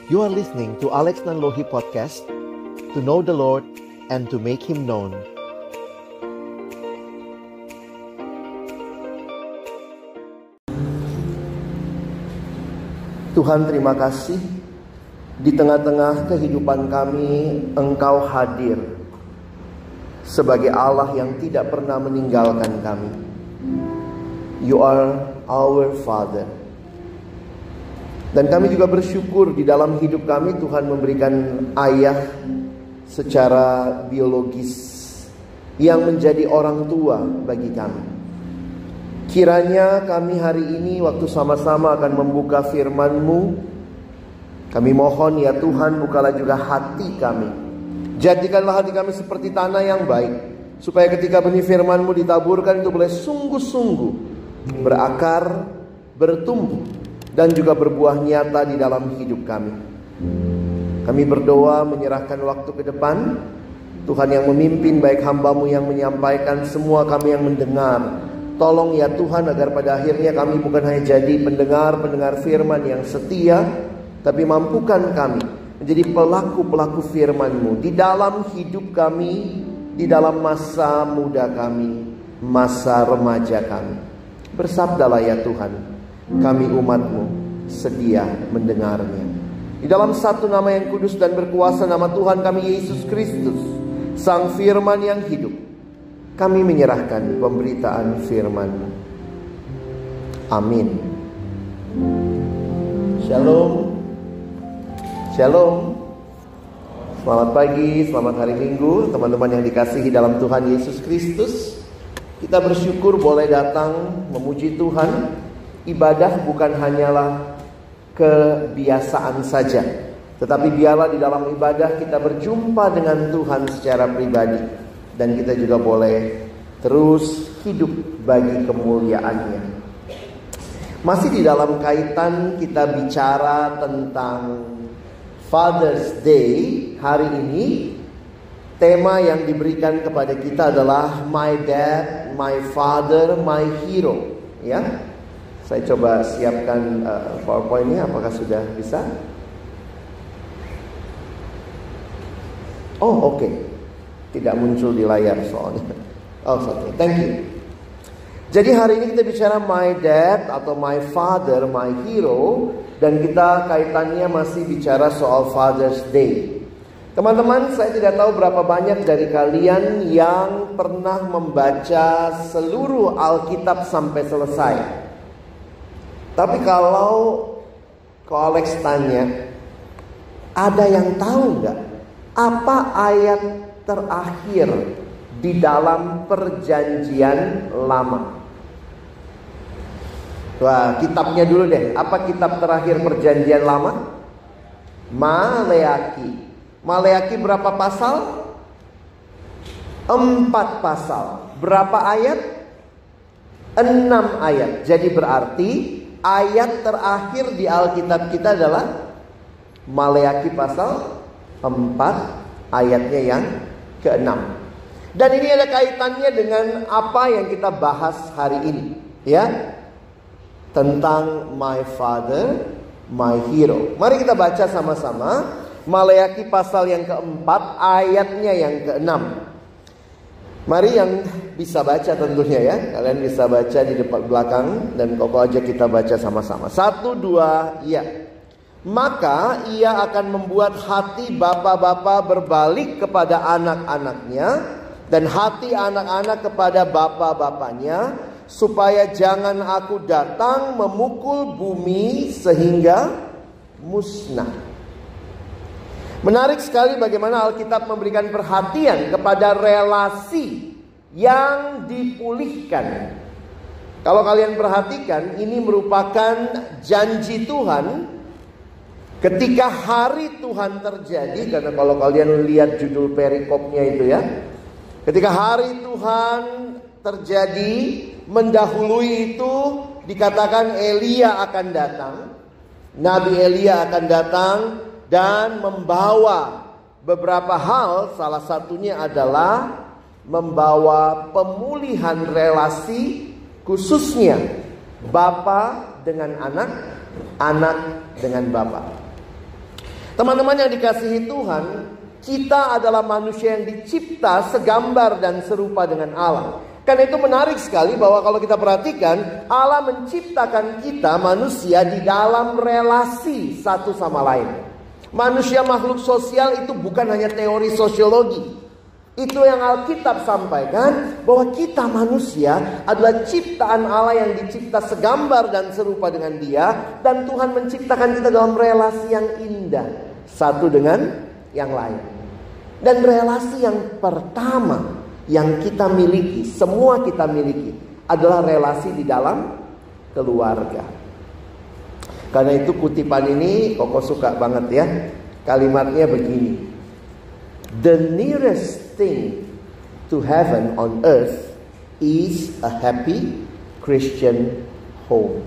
You are listening to Alex Nanlohi Podcast, to know the Lord and to make Him known. Tuhan, terima kasih. Di tengah-tengah kehidupan kami, Engkau hadir sebagai Allah yang tidak pernah meninggalkan kami. You are our Father. Dan kami juga bersyukur di dalam hidup kami Tuhan memberikan ayah secara biologis yang menjadi orang tua bagi kami. Kiranya kami hari ini waktu sama-sama akan membuka firman-Mu, kami mohon ya Tuhan, bukalah juga hati kami. Jadikanlah hati kami seperti tanah yang baik, supaya ketika benih firman-Mu ditaburkan itu boleh sungguh-sungguh berakar, bertumbuh, dan juga berbuah nyata di dalam hidup kami. Kami berdoa menyerahkan waktu ke depan. Tuhan yang memimpin, baik hamba-Mu yang menyampaikan, semua kami yang mendengar. Tolong ya Tuhan agar pada akhirnya kami bukan hanya jadi pendengar-pendengar firman yang setia, tapi mampukan kami menjadi pelaku-pelaku firman-Mu di dalam hidup kami, di dalam masa muda kami, masa remaja kami. Bersabdalah ya Tuhan, kami umat-Mu sedia mendengarnya. Di dalam satu nama yang kudus dan berkuasa, nama Tuhan kami Yesus Kristus, Sang Firman yang hidup, kami menyerahkan pemberitaan firman-Mu. Amin. Shalom. Shalom. Selamat pagi, selamat hari Minggu, teman-teman yang dikasihi dalam Tuhan Yesus Kristus. Kita bersyukur boleh datang memuji Tuhan. Ibadah bukan hanyalah kebiasaan saja, tetapi biarlah di dalam ibadah kita berjumpa dengan Tuhan secara pribadi, dan kita juga boleh terus hidup bagi kemuliaan-Nya. Masih di dalam kaitan kita bicara tentang Father's Day, hari ini tema yang diberikan kepada kita adalah My Dad, My Father, My Hero. Ya, saya coba siapkan PowerPoint-nya. Apakah sudah bisa? Oh, oke. Tidak muncul di layar soalnya. Oh, oke. Thank you. Jadi hari ini kita bicara My Dad atau My Father, My Hero. Dan kita kaitannya masih bicara soal Father's Day. Teman-teman, saya tidak tahu berapa banyak dari kalian yang pernah membaca seluruh Alkitab sampai selesai. Tapi kalau Alex tanya, ada yang tahu nggak apa ayat terakhir di dalam Perjanjian Lama? Wah, kitabnya dulu deh. Apa kitab terakhir Perjanjian Lama? Maleaki. Maleaki berapa pasal? 4 pasal. Berapa ayat? 6 ayat. Jadi berarti ayat terakhir di Alkitab kita adalah Maleaki pasal 4, ayatnya yang ke-6. Dan ini ada kaitannya dengan apa yang kita bahas hari ini, ya, tentang My Father, My Hero. Mari kita baca sama-sama Maleaki pasal yang ke-4, ayatnya yang ke-6. Mari yang bisa baca tentunya ya. Kalian bisa baca di depan belakang. Dan pokok aja kita baca sama-sama. 1, 2, ya. Maka ia akan membuat hati bapa-bapa berbalik kepada anak-anaknya, dan hati anak-anak kepada bapa-bapanya, supaya jangan aku datang memukul bumi sehingga musnah. Menarik sekali bagaimana Alkitab memberikan perhatian kepada relasi yang dipulihkan. Kalau kalian perhatikan, ini merupakan janji Tuhan ketika hari Tuhan terjadi. Karena kalau kalian lihat judul perikopnya itu ya, ketika hari Tuhan terjadi, mendahului itu dikatakan Elia akan datang. Nabi Elia akan datang dan membawa beberapa hal. Salah satunya adalah membawa pemulihan relasi, khususnya bapa dengan anak, anak dengan bapa. Teman-teman yang dikasihi Tuhan, kita adalah manusia yang dicipta segambar dan serupa dengan Allah. Karena itu menarik sekali bahwa kalau kita perhatikan, Allah menciptakan kita manusia di dalam relasi satu sama lain. Manusia makhluk sosial itu bukan hanya teori sosiologi. Itu yang Alkitab sampaikan, bahwa kita manusia adalah ciptaan Allah yang dicipta segambar dan serupa dengan Dia. Dan Tuhan menciptakan kita dalam relasi yang indah satu dengan yang lain. Dan relasi yang pertama yang kita miliki, semua kita miliki, adalah relasi di dalam keluarga. Karena itu kutipan ini Koko suka banget ya. Kalimatnya begini: the nearest thing to heaven on earth is a happy Christian home.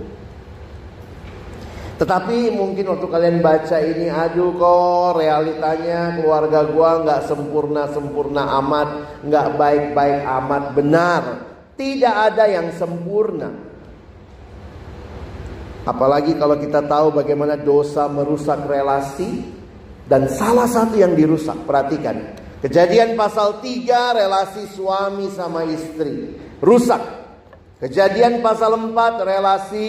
Tetapi mungkin waktu kalian baca ini, aduh kok realitanya keluarga gua nggak sempurna amat, nggak baik-baik amat. Benar, tidak ada yang sempurna. Apalagi kalau kita tahu bagaimana dosa merusak relasi. Dan salah satu yang dirusak, perhatikan, Kejadian pasal 3, relasi suami sama istri rusak. Kejadian pasal 4, relasi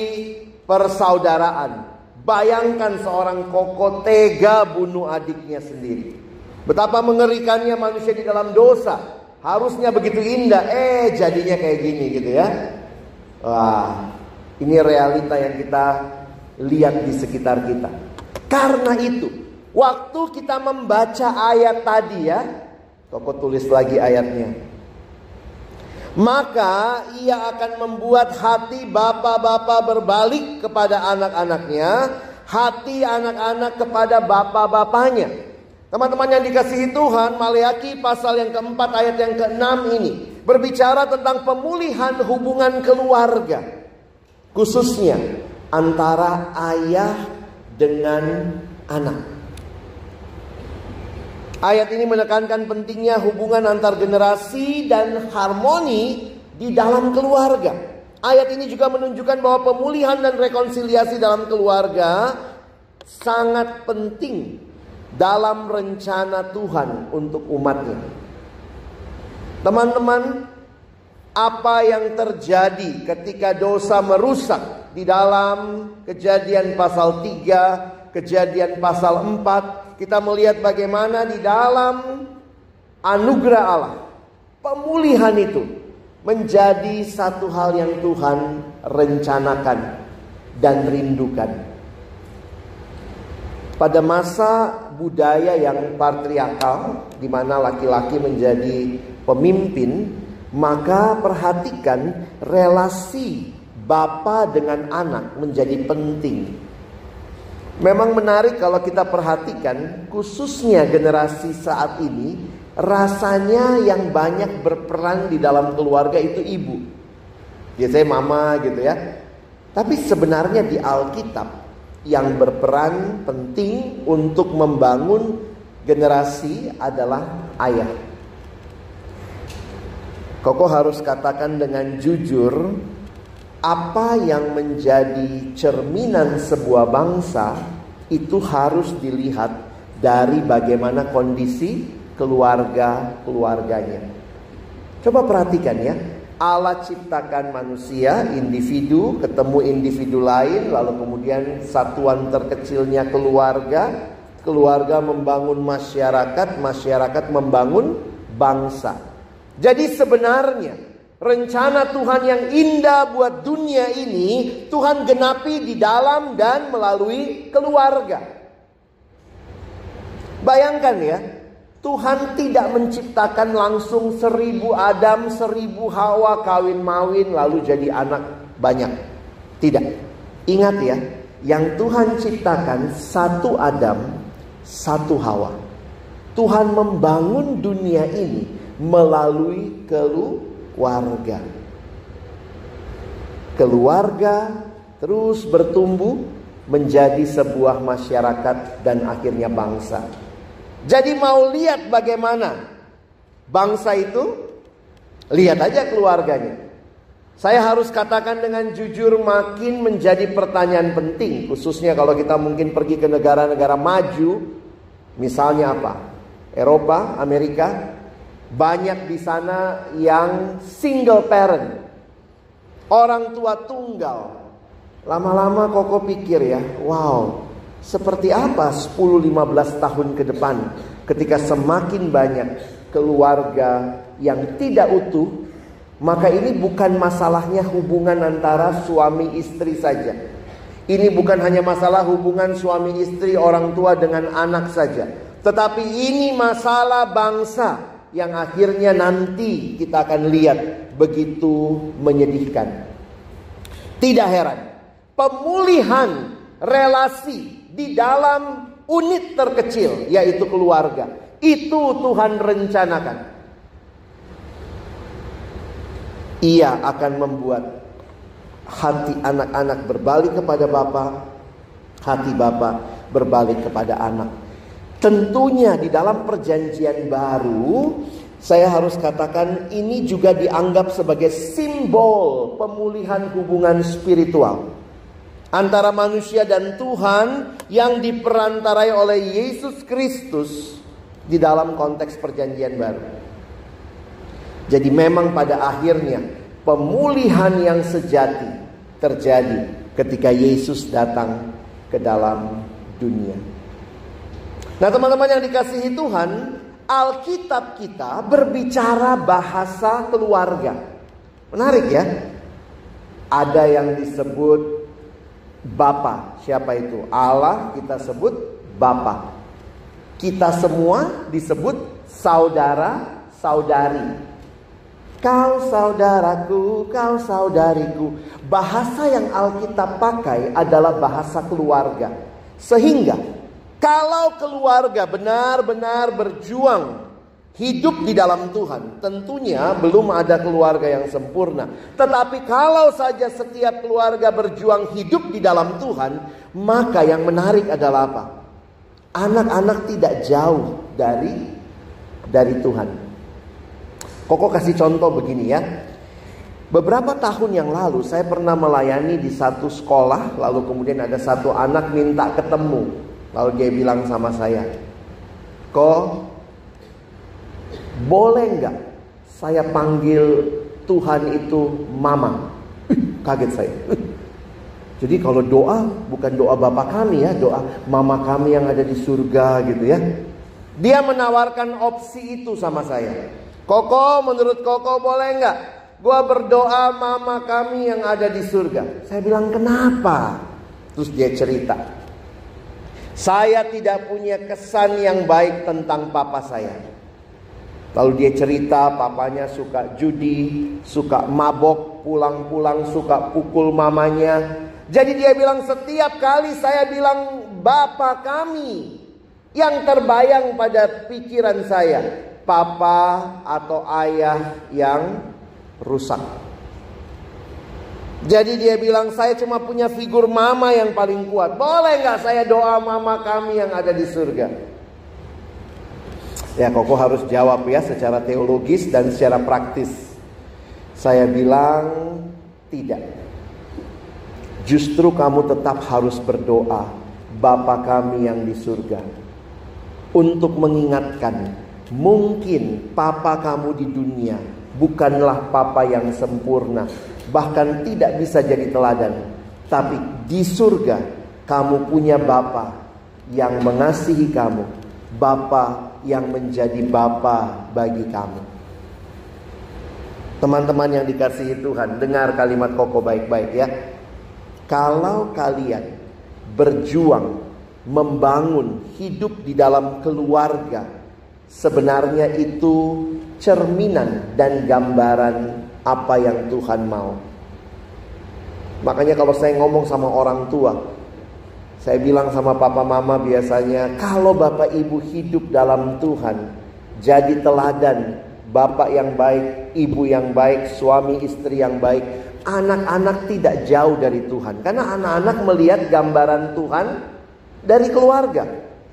persaudaraan. Bayangkan seorang Koko tega bunuh adiknya sendiri. Betapa mengerikannya manusia di dalam dosa. Harusnya begitu indah, jadinya kayak gini gitu ya. Wah, ini realita yang kita lihat di sekitar kita. Karena itu, waktu kita membaca ayat tadi ya, Koko tulis lagi ayatnya. Maka ia akan membuat hati bapak-bapak berbalik kepada anak-anaknya, hati anak-anak kepada bapak-bapaknya. Teman-teman yang dikasihi Tuhan, Maleakhi pasal yang keempat ayat yang ke-6 ini berbicara tentang pemulihan hubungan keluarga, khususnya antara ayah dengan anak. Ayat ini menekankan pentingnya hubungan antar generasi dan harmoni di dalam keluarga. Ayat ini juga menunjukkan bahwa pemulihan dan rekonsiliasi dalam keluarga sangat penting dalam rencana Tuhan untuk umatnya. Teman-teman, apa yang terjadi ketika dosa merusak di dalam Kejadian pasal 3, Kejadian pasal 4, kita melihat bagaimana di dalam anugerah Allah, pemulihan itu menjadi satu hal yang Tuhan rencanakan dan rindukan. Pada masa budaya yang patriarkal, di mana laki-laki menjadi pemimpin, maka perhatikan relasi bapa dengan anak menjadi penting. Memang menarik kalau kita perhatikan, khususnya generasi saat ini, rasanya yang banyak berperan di dalam keluarga itu ibu. Biasanya mama gitu ya. Tapi sebenarnya di Alkitab yang berperan penting untuk membangun generasi adalah ayah. Koko harus katakan dengan jujur, apa yang menjadi cerminan sebuah bangsa itu harus dilihat dari bagaimana kondisi keluarga-keluarganya. Coba perhatikan ya, Allah ciptakan manusia, individu, ketemu individu lain, lalu kemudian satuan terkecilnya keluarga, keluarga membangun masyarakat, masyarakat membangun bangsa. Jadi sebenarnya rencana Tuhan yang indah buat dunia ini Tuhan genapi di dalam dan melalui keluarga. Bayangkan ya, Tuhan tidak menciptakan langsung 1000 Adam, 1000 Hawa kawin mawin lalu jadi anak banyak. Tidak. Ingat ya, yang Tuhan ciptakan satu Adam, satu Hawa. Tuhan membangun dunia ini melalui keluarga. Keluarga terus bertumbuh menjadi sebuah masyarakat dan akhirnya bangsa. Jadi mau lihat bagaimana bangsa itu, lihat aja keluarganya. Saya harus katakan dengan jujur, makin menjadi pertanyaan penting, khususnya kalau kita mungkin pergi ke negara-negara maju, Misalnya apa? Eropa, Amerika, banyak di sana yang single parent, orang tua tunggal. Lama-lama Koko pikir ya, wow, seperti apa 10-15 tahun ke depan ketika semakin banyak keluarga yang tidak utuh. Maka ini bukan masalahnya hubungan antara suami istri saja. Ini bukan hanya masalah hubungan suami istri, orang tua dengan anak saja. Tetapi ini masalah bangsa yang akhirnya nanti kita akan lihat begitu menyedihkan. Tidak heran, pemulihan relasi di dalam unit terkecil, yaitu keluarga, itu Tuhan rencanakan. Ia akan membuat hati anak-anak berbalik kepada Bapa, hati Bapa berbalik kepada anak. Tentunya di dalam perjanjian baru, saya harus katakan ini juga dianggap sebagai simbol pemulihan hubungan spiritual antara manusia dan Tuhan yang diperantarai oleh Yesus Kristus di dalam konteks perjanjian baru. Jadi memang pada akhirnya pemulihan yang sejati terjadi ketika Yesus datang ke dalam dunia. Nah, teman-teman yang dikasihi Tuhan, Alkitab kita berbicara bahasa keluarga. Menarik ya. Ada yang disebut Bapa. Siapa itu? Allah kita sebut Bapa. Kita semua disebut saudara, saudari. Kau saudaraku, kau saudariku. Bahasa yang Alkitab pakai adalah bahasa keluarga. Sehingga kalau keluarga benar-benar berjuang hidup di dalam Tuhan, tentunya belum ada keluarga yang sempurna. Tetapi kalau saja setiap keluarga berjuang hidup di dalam Tuhan, maka yang menarik adalah apa? Anak-anak tidak jauh dari Tuhan. Koko kasih contoh begini ya. Beberapa tahun yang lalu saya pernah melayani di satu sekolah, lalu kemudian ada satu anak minta ketemu. Lalu dia bilang sama saya, "Kok boleh nggak saya panggil Tuhan itu Mama?" Kaget saya. Jadi kalau doa bukan doa Bapa kami ya, doa Mama kami yang ada di surga gitu ya. Dia menawarkan opsi itu sama saya. "Koko, menurut Koko boleh nggak gua berdoa Mama kami yang ada di surga?" Saya bilang, "Kenapa?" Terus dia cerita, "Saya tidak punya kesan yang baik tentang papa saya." Lalu dia cerita papanya suka judi, suka mabok, pulang-pulang suka pukul mamanya. Jadi dia bilang, setiap kali saya bilang Bapa kami, yang terbayang pada pikiran saya papa atau ayah yang rusak. Jadi dia bilang, saya cuma punya figur mama yang paling kuat. Boleh gak saya doa mama kami yang ada di surga? Ya, Koko harus jawab ya secara teologis dan secara praktis. Saya bilang, tidak. Justru kamu tetap harus berdoa Bapa kami yang di surga. Untuk mengingatkan, mungkin papa kamu di dunia bukanlah papa yang sempurna, bahkan tidak bisa jadi teladan. Tapi di surga kamu punya Bapa yang mengasihi kamu, Bapa yang menjadi Bapa bagi kamu. Teman-teman yang dikasihi Tuhan, dengar kalimat Koko baik-baik ya. Kalau kalian berjuang membangun hidup di dalam keluarga, sebenarnya itu cerminan dan gambaran apa yang Tuhan mau. Makanya kalau saya ngomong sama orang tua, saya bilang sama papa mama biasanya, kalau bapak ibu hidup dalam Tuhan, jadi teladan, bapak yang baik, ibu yang baik, suami istri yang baik, anak-anak tidak jauh dari Tuhan. Karena anak-anak melihat gambaran Tuhan dari keluarga.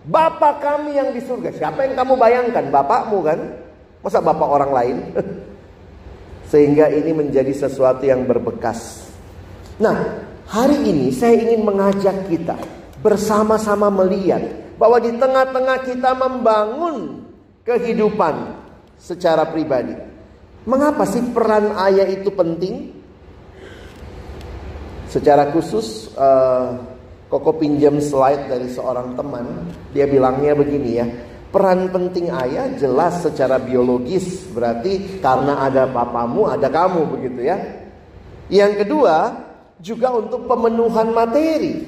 Bapa kami yang di surga. Siapa yang kamu bayangkan? Bapakmu kan? Masa bapak orang lain? Sehingga ini menjadi sesuatu yang berbekas. Nah, hari ini saya ingin mengajak kita bersama-sama melihat bahwa di tengah-tengah kita membangun kehidupan secara pribadi. Mengapa sih peran ayah itu penting? Secara khusus Koko pinjam slide dari seorang teman. Dia bilangnya begini ya, peran penting ayah jelas secara biologis, berarti karena ada papamu ada kamu, begitu ya. Yang kedua juga untuk pemenuhan materi,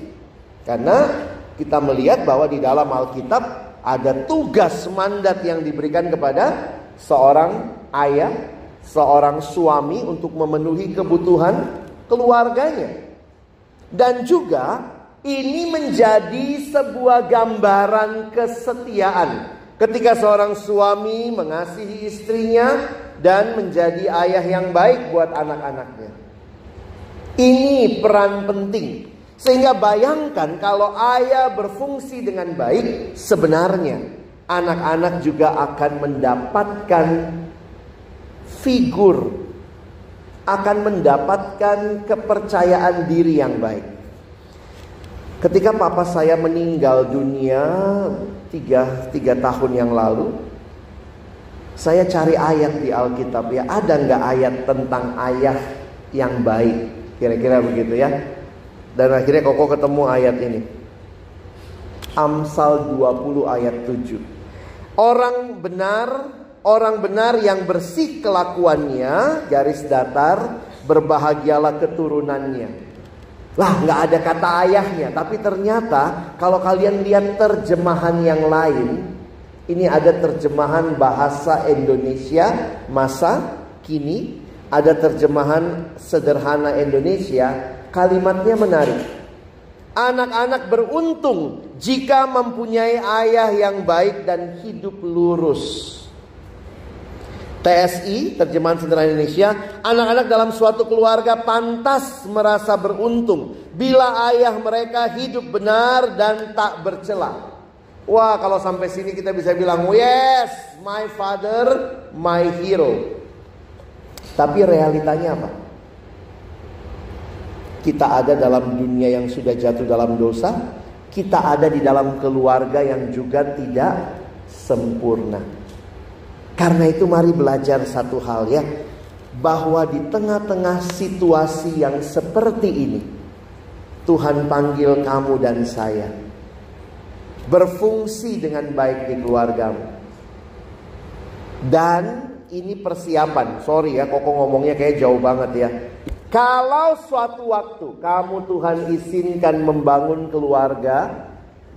karena kita melihat bahwa di dalam Alkitab ada tugas mandat yang diberikan kepada seorang ayah, seorang suami untuk memenuhi kebutuhan keluarganya. Dan juga ini menjadi sebuah gambaran kesetiaan ketika seorang suami mengasihi istrinya dan menjadi ayah yang baik buat anak-anaknya. Ini peran penting. Sehingga bayangkan kalau ayah berfungsi dengan baik, sebenarnya anak-anak juga akan mendapatkan figur, akan mendapatkan kepercayaan diri yang baik. Ketika papa saya meninggal dunia 3 tahun yang lalu, saya cari ayat di Alkitab ya, ada nggak ayat tentang ayah yang baik, kira-kira begitu ya. Dan akhirnya Koko ketemu ayat ini, Amsal 20 ayat 7. Orang benar yang bersih kelakuannya, garis datar, berbahagialah keturunannya. Lah, nggak ada kata ayahnya. Tapi ternyata kalau kalian lihat terjemahan yang lain, ini ada terjemahan bahasa Indonesia masa kini, ada terjemahan sederhana Indonesia. Kalimatnya menarik. Anak-anak beruntung jika mempunyai ayah yang baik dan hidup lurus. TSI, terjemahan sederhana Indonesia, anak-anak dalam suatu keluarga pantas merasa beruntung bila ayah mereka hidup benar dan tak bercela. Wah, kalau sampai sini kita bisa bilang, yes, my father, my hero. Tapi realitanya apa? Kita ada dalam dunia yang sudah jatuh dalam dosa. Kita ada di dalam keluarga yang juga tidak sempurna. Karena itu mari belajar satu hal ya, bahwa di tengah-tengah situasi yang seperti ini, Tuhan panggil kamu dan saya berfungsi dengan baik di keluargamu. Dan ini persiapan. Sorry ya, Koko ngomongnya kayak jauh banget ya. Kalau suatu waktu kamu Tuhan izinkan membangun keluarga,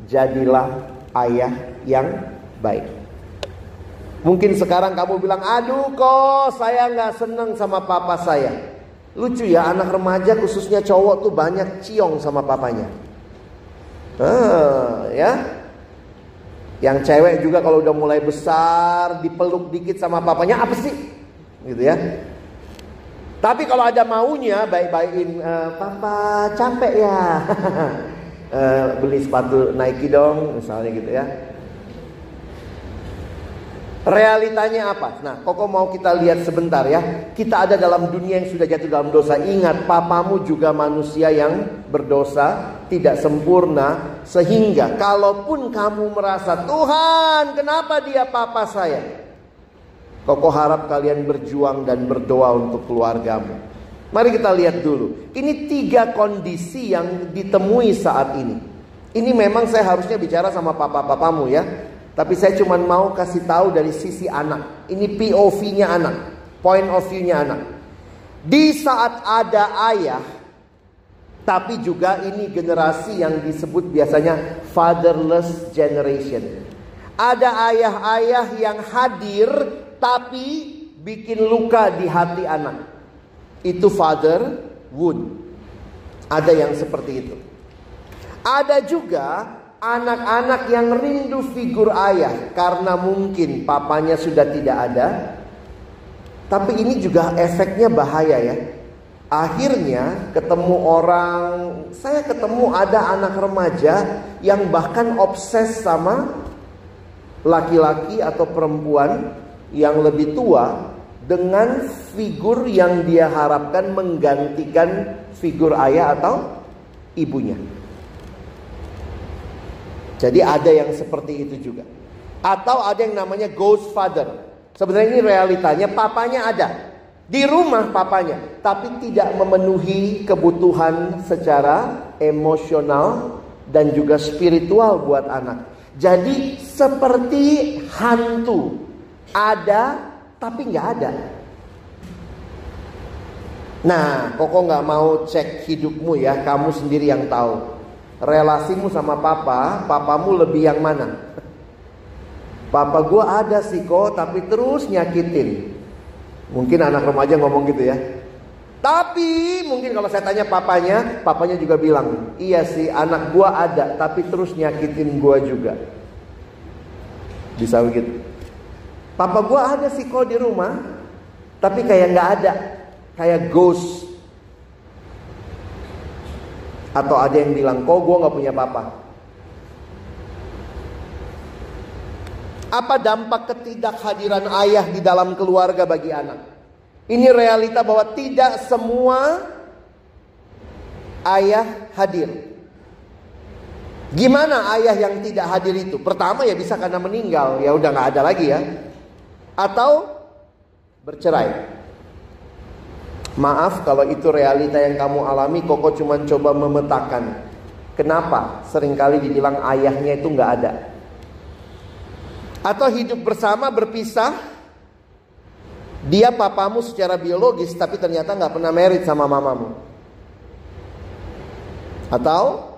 jadilah ayah yang baik. Mungkin sekarang kamu bilang, aduh kok saya gak seneng sama papa saya. Lucu ya, anak remaja khususnya cowok tuh banyak ciong sama papanya. Ya. Yang cewek juga kalau udah mulai besar, dipeluk dikit sama papanya, apa sih? Gitu ya. Tapi kalau ada maunya, baik-baikin, papa capek ya. Beli sepatu Nike dong, misalnya gitu ya. Realitanya apa? Nah, Koko mau kita lihat sebentar ya. Kita ada dalam dunia yang sudah jatuh dalam dosa. Ingat, papamu juga manusia yang berdosa, tidak sempurna. Sehingga kalaupun kamu merasa, Tuhan, kenapa dia papa saya? Koko harap kalian berjuang dan berdoa untuk keluargamu. Mari kita lihat dulu. Ini 3 kondisi yang ditemui saat ini. Ini memang saya harusnya bicara sama papa-papamu ya. Tapi saya cuma mau kasih tahu dari sisi anak. Ini POV-nya anak, point of view-nya anak. Di saat ada ayah, tapi juga ini generasi yang disebut biasanya fatherless generation. Ada ayah-ayah yang hadir tapi bikin luka di hati anak. Itu father wound. Ada yang seperti itu. Ada juga anak-anak yang rindu figur ayah karena mungkin papanya sudah tidak ada. Tapi ini juga efeknya bahaya ya. Akhirnya saya ketemu ada anak remaja yang bahkan obses sama laki-laki atau perempuan yang lebih tua dengan figur yang dia harapkan menggantikan figur ayah atau ibunya. Jadi ada yang seperti itu juga. Atau ada yang namanya ghost father. Sebenarnya ini realitanya, papanya ada di rumah papanya, tapi tidak memenuhi kebutuhan secara emosional dan juga spiritual buat anak. Jadi seperti hantu, ada tapi nggak ada. Nah, Koko nggak mau cek hidupmu ya, kamu sendiri yang tahu. Relasimu sama papamu lebih yang mana? Papa gue ada sih kok, tapi terus nyakitin. Mungkin anak remaja ngomong gitu ya. Tapi mungkin kalau saya tanya papanya juga bilang, iya sih anak gue ada, tapi terus nyakitin gue juga. Bisa begitu. Papa gue ada sih kok di rumah, tapi kayak nggak ada, kayak ghost. Atau ada yang bilang, kok gue gak punya papa. Apa dampak ketidakhadiran ayah di dalam keluarga bagi anak? Ini realita bahwa tidak semua ayah hadir. Gimana ayah yang tidak hadir itu? Pertama ya bisa karena meninggal, ya udah gak ada lagi ya. Atau bercerai. Maaf kalau itu realita yang kamu alami, Koko cuma coba memetakan. Kenapa seringkali dibilang ayahnya itu nggak ada. Atau hidup bersama berpisah. Dia papamu secara biologis, tapi ternyata nggak pernah married sama mamamu. Atau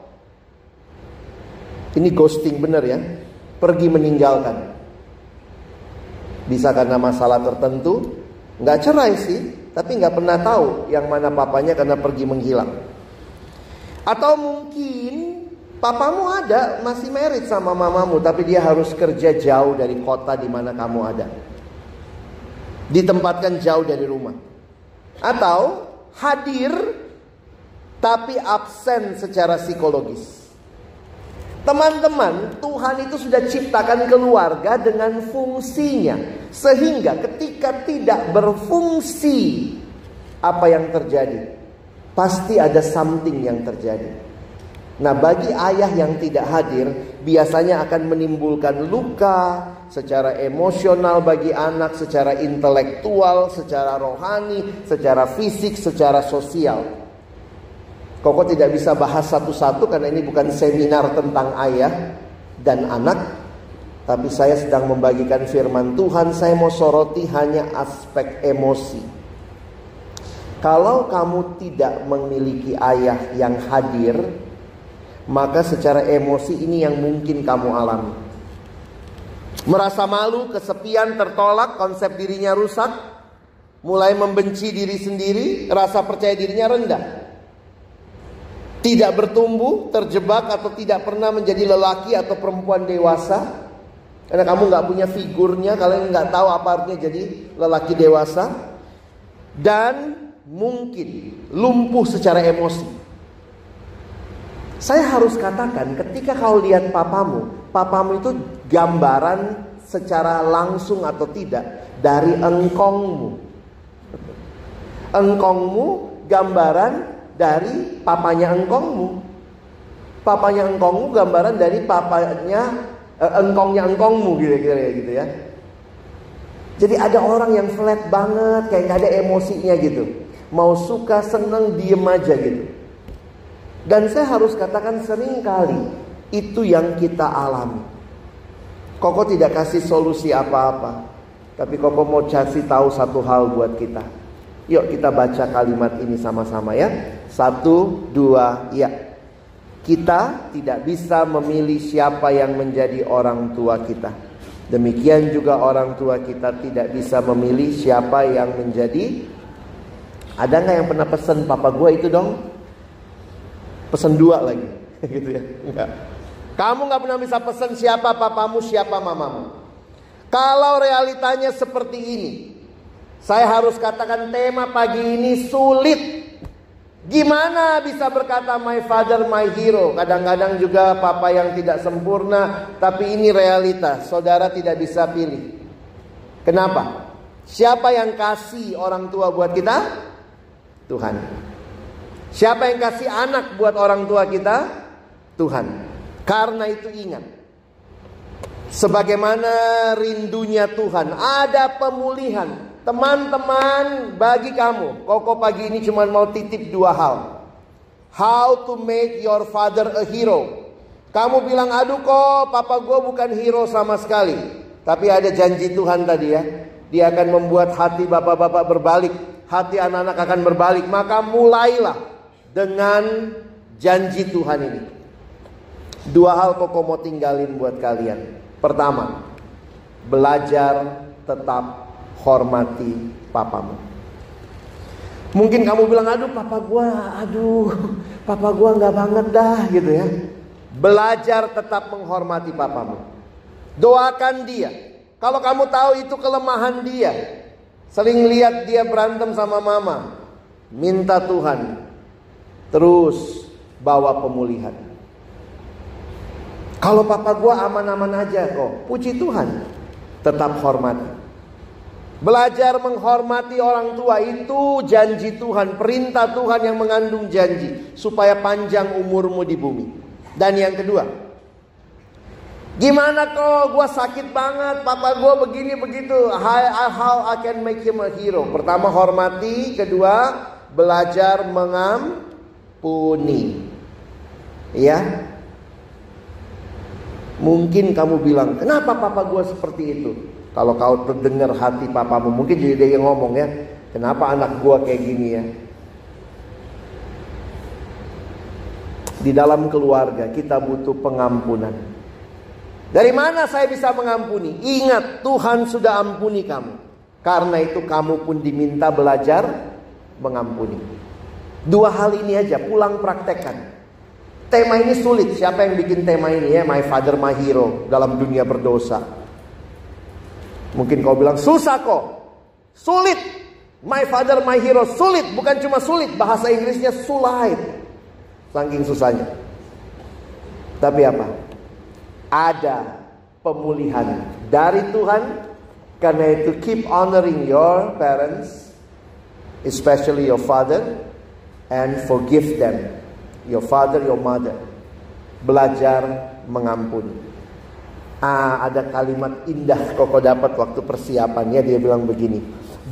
ini ghosting bener ya, pergi meninggalkan. Bisa karena masalah tertentu. Nggak cerai sih, tapi nggak pernah tahu yang mana papanya karena pergi menghilang. Atau mungkin papamu ada, masih married sama mamamu, tapi dia harus kerja jauh dari kota di mana kamu ada. Ditempatkan jauh dari rumah. Atau hadir tapi absen secara psikologis. Teman-teman, Tuhan itu sudah ciptakan keluarga dengan fungsinya. Sehingga ketika tidak berfungsi, apa yang terjadi? Pasti ada something yang terjadi. Nah, bagi ayah yang tidak hadir, biasanya akan menimbulkan luka secara emosional bagi anak, secara intelektual, secara rohani, secara fisik, secara sosial. Koko tidak bisa bahas satu-satu karena ini bukan seminar tentang ayah dan anak. Tapi saya sedang membagikan firman Tuhan. Saya mau soroti hanya aspek emosi. Kalau kamu tidak memiliki ayah yang hadir, maka secara emosi ini yang mungkin kamu alami. Merasa malu, kesepian, tertolak, konsep dirinya rusak, mulai membenci diri sendiri, rasa percaya dirinya rendah. Tidak bertumbuh, terjebak atau tidak pernah menjadi lelaki atau perempuan dewasa. Karena kamu gak punya figurnya, kalian gak tahu apa artinya jadi lelaki dewasa. Dan mungkin lumpuh secara emosi. Saya harus katakan ketika kau lihat papamu itu gambaran secara langsung atau tidak dari engkongmu. Engkongmu gambaran dari papanya engkongmu. Papanya engkongmu gambaran dari papanya engkongnya engkongmu kira-kira gitu ya. Jadi ada orang yang flat banget, kayak gak ada emosinya gitu. Mau suka, seneng, diem aja gitu. Dan saya harus katakan sering kali itu yang kita alami. Koko tidak kasih solusi apa-apa, tapi Koko mau kasih tahu satu hal buat kita. Yuk kita baca kalimat ini sama-sama ya. 1, 2, ya. Kita tidak bisa memilih siapa yang menjadi orang tua kita. Demikian juga orang tua kita tidak bisa memilih siapa yang menjadi. Ada gak yang pernah pesen papa gue itu dong? Pesen 2 lagi gitu ya. Enggak. Kamu gak pernah bisa pesen siapa papamu, siapa mamamu. Kalau realitanya seperti ini, saya harus katakan tema pagi ini sulit. Gimana bisa berkata my father, my hero? Kadang-kadang juga papa yang tidak sempurna, tapi ini realita. Saudara tidak bisa pilih. Kenapa? Siapa yang kasih orang tua buat kita? Tuhan. Siapa yang kasih anak buat orang tua kita? Tuhan. Karena itu ingat, sebagaimana rindunya Tuhan, ada pemulihan. Teman-teman, bagi kamu, Koko pagi ini cuma mau titip 2 hal. How to make your father a hero. Kamu bilang, aduh kok papa gue bukan hero sama sekali. Tapi ada janji Tuhan tadi ya. Dia akan membuat hati bapak-bapak berbalik. Hati anak-anak akan berbalik. Maka mulailah dengan janji Tuhan ini. 2 hal Koko mau tinggalin buat kalian. Pertama, belajar tetap hormati papamu. Mungkin kamu bilang, aduh papa gua nggak banget dah gitu ya. Belajar tetap menghormati papamu. Doakan dia. Kalau kamu tahu itu kelemahan dia, sering lihat dia berantem sama mama, minta Tuhan terus bawa pemulihan. Kalau papa gua aman-aman aja kok, puji Tuhan, tetap hormati. Belajar menghormati orang tua, itu janji Tuhan, perintah Tuhan yang mengandung janji supaya panjang umurmu di bumi. Dan yang kedua, gimana kok gue sakit banget, papa gue begini begitu, how I can make him a hero. Pertama hormati, kedua belajar mengampuni. Ya, mungkin kamu bilang, kenapa papa gue seperti itu? Kalau kau terdengar hati papamu, mungkin jadi dia yang ngomong ya, kenapa anak gua kayak gini ya? Di dalam keluarga kita butuh pengampunan. Dari mana saya bisa mengampuni? Ingat, Tuhan sudah ampuni kamu. Karena itu kamu pun diminta belajar mengampuni. 2 hal ini aja, pulang praktekkan. Tema ini sulit. Siapa yang bikin tema ini ya? My Father, My Hero dalam dunia berdosa. Mungkin kau bilang susah kok, sulit. My Father, My Hero, sulit. Bukan cuma sulit, bahasa Inggrisnya sulit, saking susahnya. Tapi apa? Ada pemulihan dari Tuhan. Karena itu keep honoring your parents, especially your father, and forgive them, your father, your mother. Belajar mengampuni. Ada kalimat indah Koko dapat waktu persiapannya. Dia bilang begini,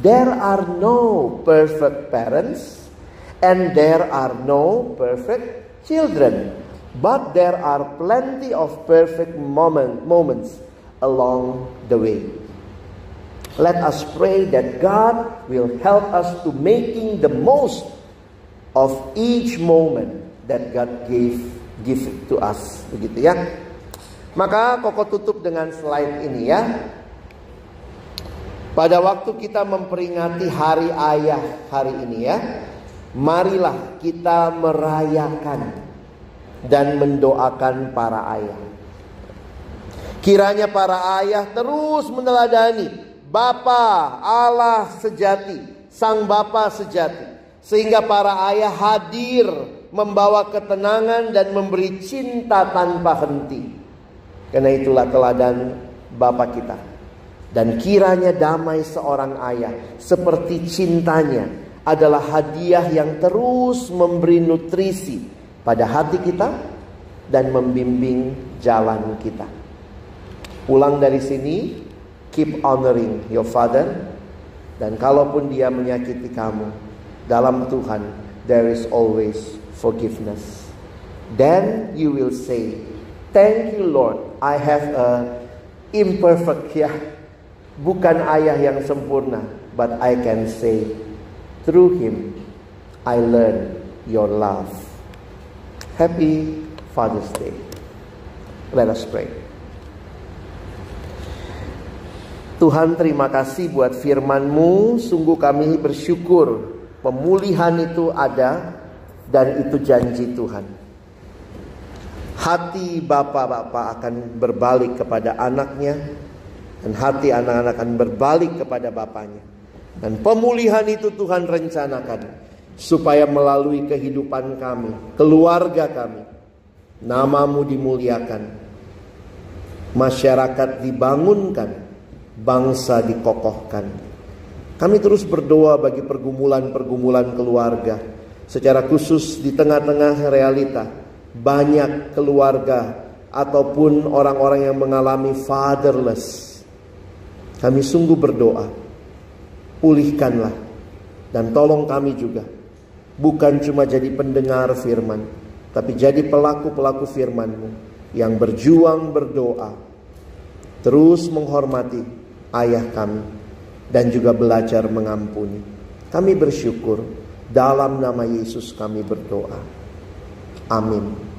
there are no perfect parents and there are no perfect children, but there are plenty of perfect moments along the way. Let us pray that God will help us to making the most of each moment that God give to us. Begitu ya. Maka Koko tutup dengan slide ini ya. Pada waktu kita memperingati hari ayah hari ini ya, marilah kita merayakan dan mendoakan para ayah. Kiranya para ayah terus meneladani Bapa Allah sejati, Sang Bapa sejati, sehingga para ayah hadir membawa ketenangan dan memberi cinta tanpa henti. Karena itulah teladan Bapa kita. Dan kiranya damai seorang ayah seperti cintanya adalah hadiah yang terus memberi nutrisi pada hati kita dan membimbing jalan kita. Pulang dari sini, keep honoring your father. Dan kalaupun dia menyakiti kamu, dalam Tuhan there is always forgiveness. Then you will say, thank you Lord, I have a imperfect bukan ayah yang sempurna, but I can say through him I learn your love. Happy Father's Day. Let us pray. Tuhan, terima kasih buat firman-Mu. Sungguh kami bersyukur pemulihan itu ada dan itu janji Tuhan. Hati bapak-bapak akan berbalik kepada anaknya, dan hati anak-anak akan berbalik kepada bapaknya. Dan pemulihan itu Tuhan rencanakan supaya melalui kehidupan kami, keluarga kami, nama-Mu dimuliakan, masyarakat dibangunkan, bangsa dikokohkan. Kami terus berdoa bagi pergumulan-pergumulan keluarga, secara khusus di tengah-tengah realita banyak keluarga ataupun orang-orang yang mengalami fatherless. Kami sungguh berdoa, pulihkanlah dan tolong kami juga. Bukan cuma jadi pendengar firman, tapi jadi pelaku-pelaku firman-Mu yang berjuang berdoa, terus menghormati ayah kami, dan juga belajar mengampuni. Kami bersyukur, dalam nama Yesus kami berdoa. Amin.